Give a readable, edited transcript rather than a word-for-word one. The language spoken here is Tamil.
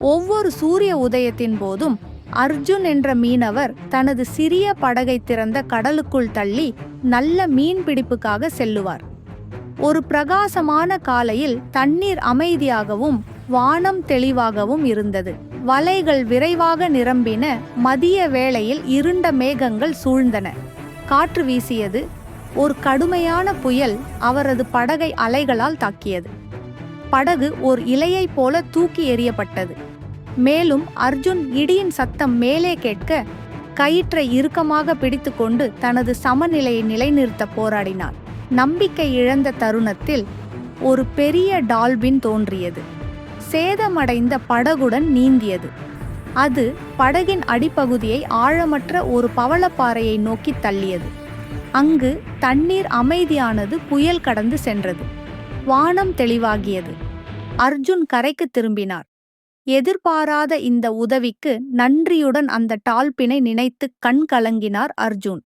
ஒவ்வொரு சூரிய உதயத்தின் போதும் அர்ஜுன் என்ற மீனவர் தனது சிறிய படகை திறந்த கடலுக்குள் தள்ளி நல்ல மீன் பிடிப்புக்காக செல்லுவார். ஒரு பிரகாசமான காலையில் தண்ணீர் அமைதியாகவும் வானம் தெளிவாகவும் இருந்தது. வலைகள் விரைவாக நிரம்பின. மதிய வேளையில் இருண்ட மேகங்கள் சூழ்ந்தன. காற்று வீசியது. ஒரு கடுமையான புயல் அவரது படகை அலைகளால் தாக்கியது. படகு ஓர் இலையைப் போல தூக்கி எறியப்பட்டது. மேலும் அர்ஜுன் இடியின் சத்தம் மேலே கேட்க கயிற்றை இறுக்கமாக பிடித்துக்கொண்டு தனது சமநிலையை நிலைநிறுத்த போராடினார். நம்பிக்கை இழந்த தருணத்தில் ஒரு பெரிய டால்பின் தோன்றியது. சேதமடைந்த படகுடன் நீந்தியது. அது படகின் அடிப்பகுதியை ஆழமற்ற ஒரு பவளப்பாறையை நோக்கி தள்ளியது. அங்கு தண்ணீர் அமைதியானது. புயல் கடந்து சென்றது. வானம் தெளிவாகியது. அர்ஜுன் கரைக்கு திரும்பினார். எதிர்பாராத இந்த உதவிக்கு நன்றியுடன் அந்த டால்பினை நினைத்து கண் கலங்கினார் அர்ஜுன்.